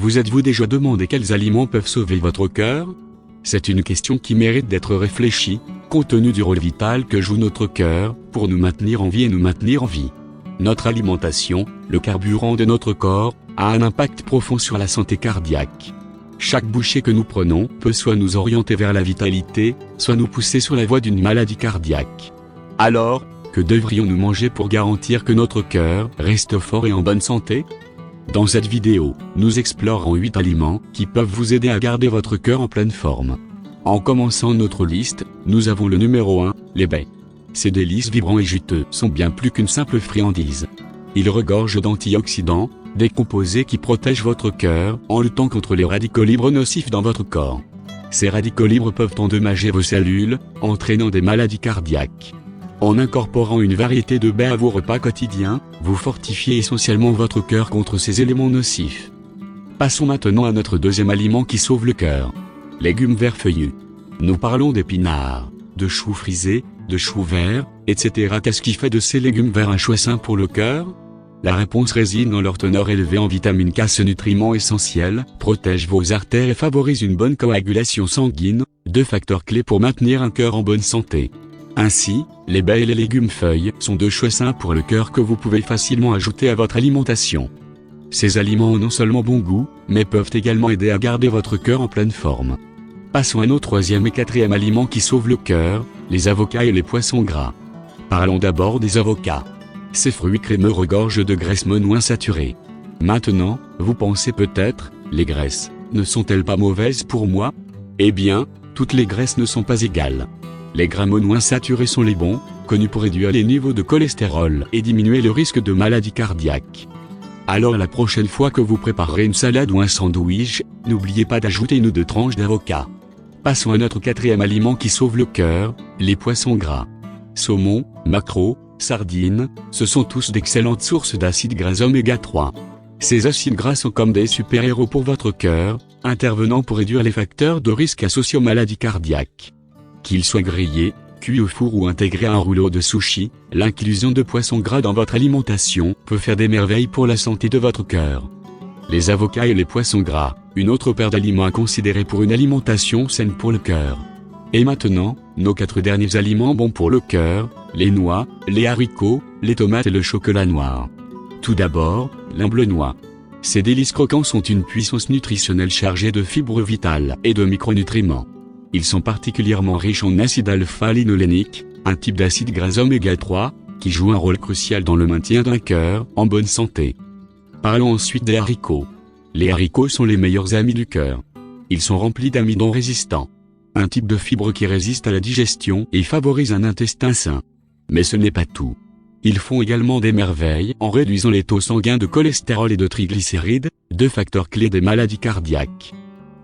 Vous êtes-vous déjà demandé quels aliments peuvent sauver votre cœur? C'est une question qui mérite d'être réfléchie, compte tenu du rôle vital que joue notre cœur, pour nous maintenir en vie et nous maintenir en vie. Notre alimentation, le carburant de notre corps, a un impact profond sur la santé cardiaque. Chaque bouchée que nous prenons peut soit nous orienter vers la vitalité, soit nous pousser sur la voie d'une maladie cardiaque. Alors, que devrions-nous manger pour garantir que notre cœur reste fort et en bonne santé? Dans cette vidéo, nous explorerons 8 aliments qui peuvent vous aider à garder votre cœur en pleine forme. En commençant notre liste, nous avons le numéro 1, les baies. Ces délices vibrants et juteux sont bien plus qu'une simple friandise. Ils regorgent d'antioxydants, des composés qui protègent votre cœur en luttant contre les radicaux libres nocifs dans votre corps. Ces radicaux libres peuvent endommager vos cellules, entraînant des maladies cardiaques. En incorporant une variété de baies à vos repas quotidiens, vous fortifiez essentiellement votre cœur contre ces éléments nocifs. Passons maintenant à notre deuxième aliment qui sauve le cœur. Légumes verts feuillus. Nous parlons d'épinards, de choux frisés, de choux verts, etc. Qu'est-ce qui fait de ces légumes verts un choix sain pour le cœur? La réponse réside dans leur teneur élevée en vitamine K. Ce nutriment essentiel protège vos artères et favorise une bonne coagulation sanguine, deux facteurs clés pour maintenir un cœur en bonne santé. Ainsi, les baies et les légumes feuilles sont deux choix sains pour le cœur que vous pouvez facilement ajouter à votre alimentation. Ces aliments ont non seulement bon goût, mais peuvent également aider à garder votre cœur en pleine forme. Passons à nos troisième et quatrième aliments qui sauvent le cœur, les avocats et les poissons gras. Parlons d'abord des avocats. Ces fruits crémeux regorgent de graisses monoinsaturées. Maintenant, vous pensez peut-être, les graisses, ne sont-elles pas mauvaises pour moi? Eh bien, toutes les graisses ne sont pas égales. Les gras monoinsaturés sont les bons, connus pour réduire les niveaux de cholestérol et diminuer le risque de maladie cardiaque. Alors la prochaine fois que vous préparerez une salade ou un sandwich, n'oubliez pas d'ajouter 1 ou 2 tranches d'avocat. Passons à notre quatrième aliment qui sauve le cœur, les poissons gras. Saumon, maquereau, sardines, ce sont tous d'excellentes sources d'acides gras oméga 3. Ces acides gras sont comme des super-héros pour votre cœur, intervenant pour réduire les facteurs de risque associés aux maladies cardiaques. Qu'ils soient grillés, cuits au four ou intégrés à un rouleau de sushi, l'inclusion de poissons gras dans votre alimentation peut faire des merveilles pour la santé de votre cœur. Les avocats et les poissons gras, une autre paire d'aliments à considérer pour une alimentation saine pour le cœur. Et maintenant, nos 4 derniers aliments bons pour le cœur, les noix, les haricots, les tomates et le chocolat noir. Tout d'abord, l'humble noix. Ces délices croquants sont une puissance nutritionnelle chargée de fibres vitales et de micronutriments. Ils sont particulièrement riches en acide alpha-linolénique, un type d'acide gras oméga 3, qui joue un rôle crucial dans le maintien d'un cœur en bonne santé. Parlons ensuite des haricots. Les haricots sont les meilleurs amis du cœur. Ils sont remplis d'amidon résistants, un type de fibre qui résiste à la digestion et favorise un intestin sain. Mais ce n'est pas tout. Ils font également des merveilles en réduisant les taux sanguins de cholestérol et de triglycérides, deux facteurs clés des maladies cardiaques.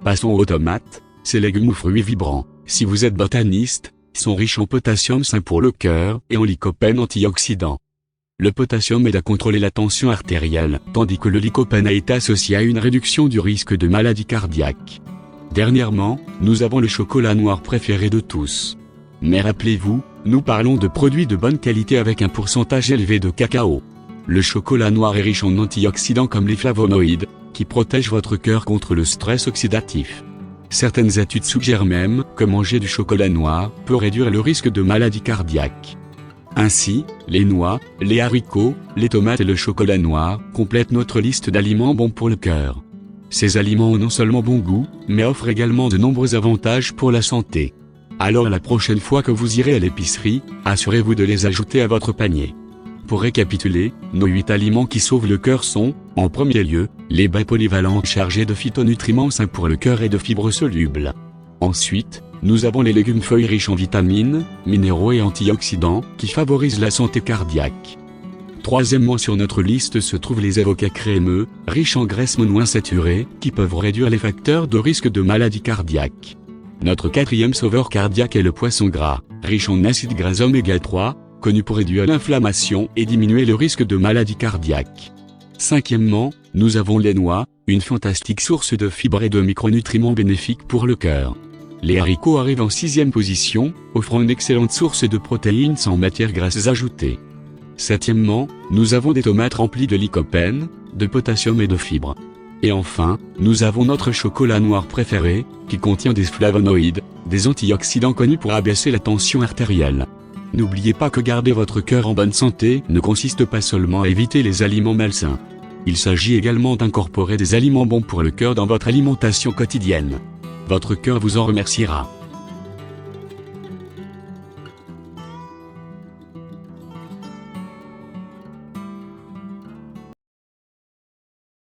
Passons aux tomates. Ces légumes ou fruits vibrants, si vous êtes botaniste, sont riches en potassium sain pour le cœur et en lycopène antioxydant. Le potassium aide à contrôler la tension artérielle, tandis que le lycopène a été associé à une réduction du risque de maladie cardiaque. Dernièrement, nous avons le chocolat noir préféré de tous. Mais rappelez-vous, nous parlons de produits de bonne qualité avec un pourcentage élevé de cacao. Le chocolat noir est riche en antioxydants comme les flavonoïdes, qui protègent votre cœur contre le stress oxydatif. Certaines études suggèrent même que manger du chocolat noir peut réduire le risque de maladie cardiaque. Ainsi, les noix, les haricots, les tomates et le chocolat noir complètent notre liste d'aliments bons pour le cœur. Ces aliments ont non seulement bon goût, mais offrent également de nombreux avantages pour la santé. Alors la prochaine fois que vous irez à l'épicerie, assurez-vous de les ajouter à votre panier. Pour récapituler, nos 8 aliments qui sauvent le cœur sont, en premier lieu, les baies polyvalentes chargées de phytonutriments sains pour le cœur et de fibres solubles. Ensuite, nous avons les légumes feuilles riches en vitamines, minéraux et antioxydants, qui favorisent la santé cardiaque. Troisièmement sur notre liste se trouvent les avocats crémeux, riches en graisses monoinsaturées, qui peuvent réduire les facteurs de risque de maladie cardiaque. Notre quatrième sauveur cardiaque est le poisson gras, riche en acides gras oméga 3, connu pour réduire l'inflammation et diminuer le risque de maladie cardiaque. Cinquièmement, nous avons les noix, une fantastique source de fibres et de micronutriments bénéfiques pour le cœur. Les haricots arrivent en 6e position, offrant une excellente source de protéines sans matières grasses ajoutées. Septièmement, nous avons des tomates remplies de lycopène, de potassium et de fibres. Et enfin, nous avons notre chocolat noir préféré, qui contient des flavonoïdes, des antioxydants connus pour abaisser la tension artérielle. N'oubliez pas que garder votre cœur en bonne santé ne consiste pas seulement à éviter les aliments malsains. Il s'agit également d'incorporer des aliments bons pour le cœur dans votre alimentation quotidienne. Votre cœur vous en remerciera.